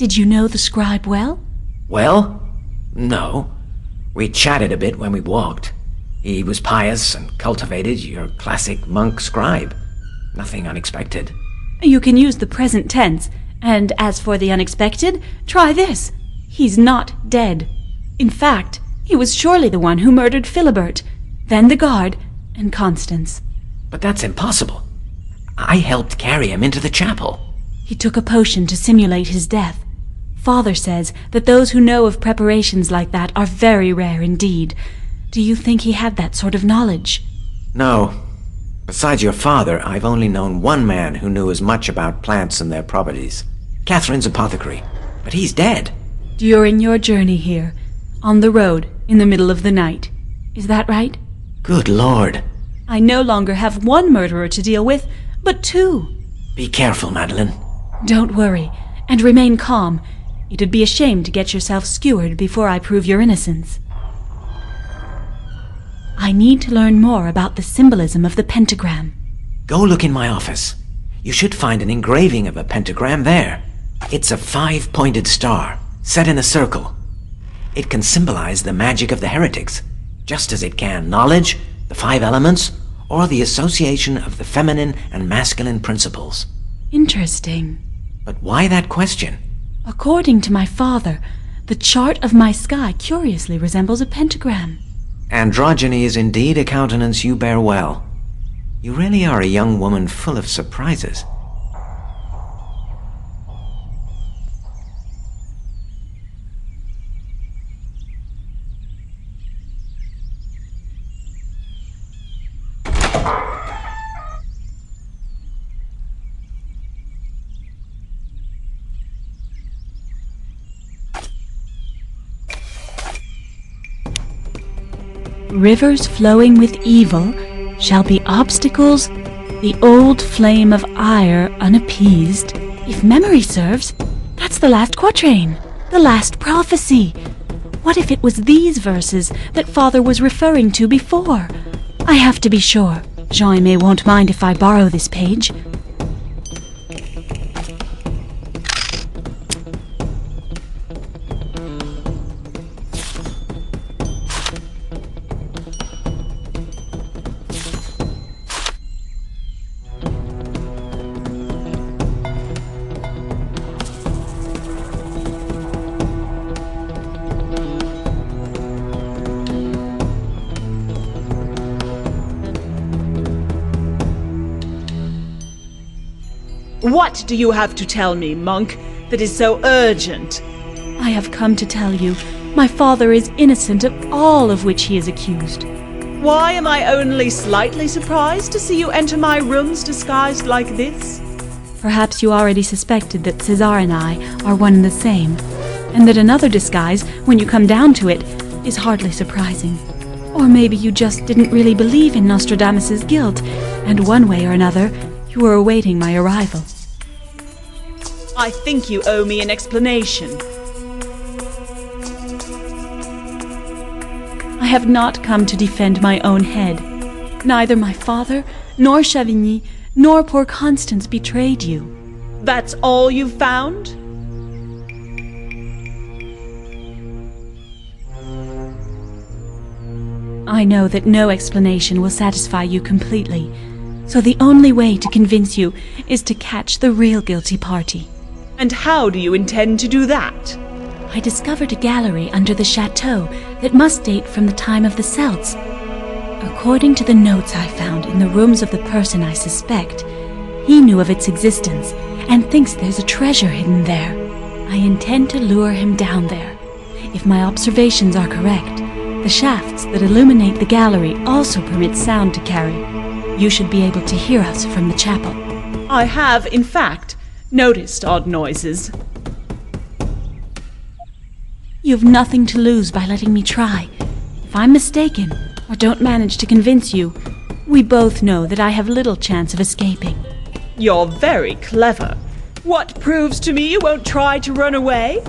Did you know the scribe well? Well, no. We chatted a bit when we walked. He was pious and cultivated, your classic monk scribe. Nothing unexpected. You can use the present tense, and as for the unexpected, try this. He's not dead. In fact, he was surely the one who murdered Philibert, then the guard, and Constance. But that's impossible. I helped carry him into the chapel. He took a potion to simulate his death. Father says that those who know of preparations like that are very rare indeed. Do you think he had that sort of knowledge? No. Besides your father, I've only known one man who knew as much about plants and their properties. Catherine's apothecary. But he's dead. During your journey here, on the road, in the middle of the night. Is that right? Good Lord. I no longer have one murderer to deal with, but two. Be careful, Madeline. Don't worry, and remain calm. It'd be a shame to get yourself skewered before I prove your innocence. I need to learn more about the symbolism of the pentagram. Go look in my office. You should find an engraving of a pentagram there. It's a 5-pointed star, set in a circle. It can symbolize the magic of the heretics, just as it can knowledge, the 5 elements, or the association of the feminine and masculine principles. Interesting. But why that question? According to my father, the chart of my sky curiously resembles a pentagram. Androgyny is indeed a countenance you bear well. You really are a young woman full of surprises. Rivers flowing with evil shall be obstacles, the old flame of ire unappeased. If memory serves, that's the last quatrain, the last prophecy. What if it was these verses that Father was referring to before? I have to be sure. Jean Aime won't mind if I borrow this page. What do you have to tell me, monk, that is so urgent? I have come to tell you, my father is innocent of all of which he is accused. Why am I only slightly surprised to see you enter my rooms disguised like this? Perhaps you already suspected that Cesar and I are one and the same, and that another disguise, when you come down to it, is hardly surprising. Or maybe you just didn't really believe in Nostradamus's guilt, and one way or another, you were awaiting my arrival. I think you owe me an explanation. I have not come to defend my own head. Neither my father, nor Chavigny, nor poor Constance betrayed you. That's all you've found? I know that no explanation will satisfy you completely, so the only way to convince you is to catch the real guilty party. And how do you intend to do that? I discovered a gallery under the chateau that must date from the time of the Celts. According to the notes I found in the rooms of the person I suspect, he knew of its existence and thinks there's a treasure hidden there. I intend to lure him down there. If my observations are correct, the shafts that illuminate the gallery also permit sound to carry. You should be able to hear us from the chapel. I have, in fact, noticed odd noises. You've nothing to lose by letting me try. If I'm mistaken, or don't manage to convince you, we both know that I have little chance of escaping. You're very clever. What proves to me you won't try to run away?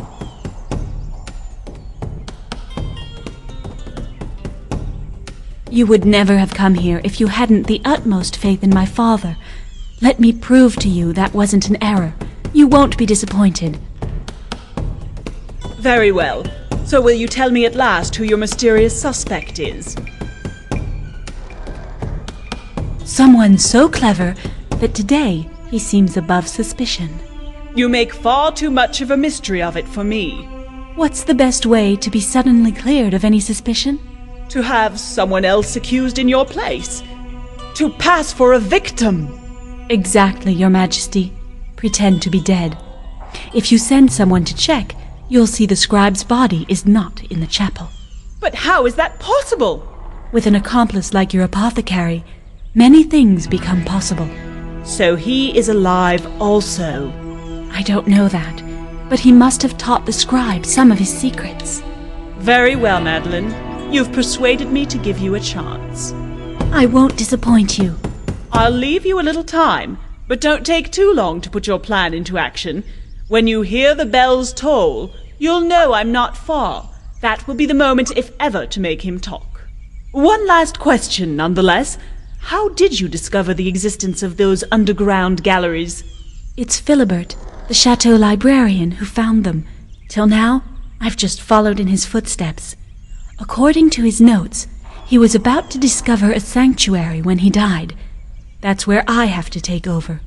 You would never have come here if you hadn't the utmost faith in my father. Let me prove to you that wasn't an error. You won't be disappointed. Very well. So will you tell me at last who your mysterious suspect is? Someone so clever that today he seems above suspicion. You make far too much of a mystery of it for me. What's the best way to be suddenly cleared of any suspicion? To have someone else accused in your place. To pass for a victim. Exactly, Your Majesty. Pretend to be dead. If you send someone to check, you'll see the scribe's body is not in the chapel. But how is that possible? With an accomplice like your apothecary, many things become possible. So he is alive also. I don't know that, but he must have taught the scribe some of his secrets. Very well, Madeline. You've persuaded me to give you a chance. I won't disappoint you. I'll leave you a little time, but don't take too long to put your plan into action. When you hear the bells toll, you'll know I'm not far. That will be the moment, if ever, to make him talk. One last question, nonetheless. How did you discover the existence of those underground galleries? It's Philibert, the chateau librarian, who found them. Till now, I've just followed in his footsteps. According to his notes, he was about to discover a sanctuary when he died. That's where I have to take over.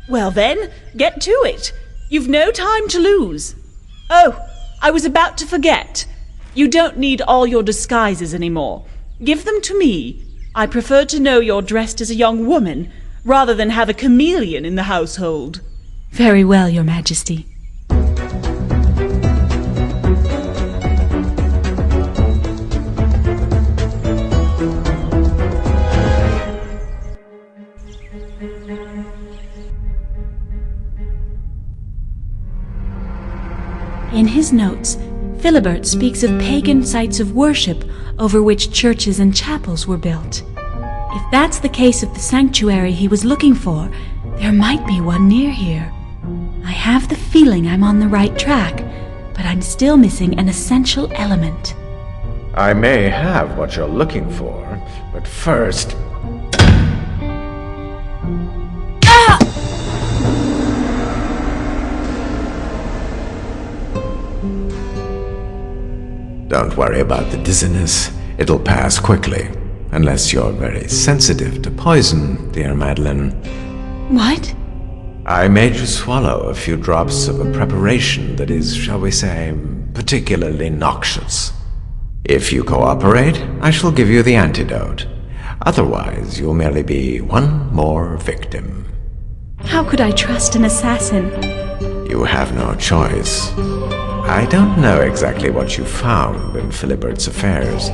Well then, get to it. You've no time to lose. Oh, I was about to forget. You don't need all your disguises anymore. Give them to me. I prefer to know you're dressed as a young woman, rather than have a chameleon in the household. Very well, Your Majesty. In his notes, Philibert speaks of pagan sites of worship over which churches and chapels were built. If that's the case of the sanctuary he was looking for, there might be one near here. I have the feeling I'm on the right track, but I'm still missing an essential element. I may have what you're looking for, but first... Don't worry about the dizziness. It'll pass quickly. Unless you're very sensitive to poison, dear Madeline. What? I made you swallow a few drops of a preparation that is, shall we say, particularly noxious. If you cooperate, I shall give you the antidote. Otherwise, you'll merely be one more victim. How could I trust an assassin? You have no choice. I don't know exactly what you found in Philibert's affairs,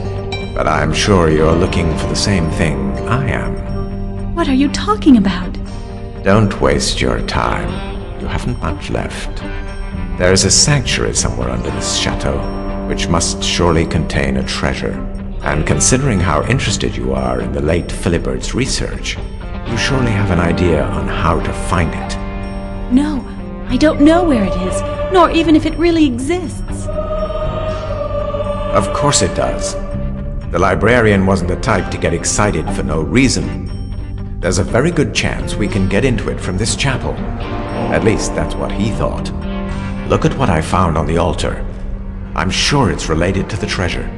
but I'm sure you're looking for the same thing I am. What are you talking about? Don't waste your time. You haven't much left. There is a sanctuary somewhere under this chateau, which must surely contain a treasure. And considering how interested you are in the late Philibert's research, you surely have an idea on how to find it. No, I don't know where it is, nor even if it really exists. Of course it does. The librarian wasn't the type to get excited for no reason. There's a very good chance we can get into it from this chapel. At least that's what he thought. Look at what I found on the altar. I'm sure it's related to the treasure.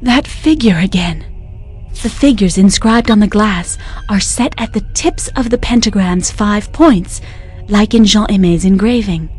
That figure again. The figures inscribed on the glass are set at the tips of the pentagram's 5 points, like in Jean Aime's engraving.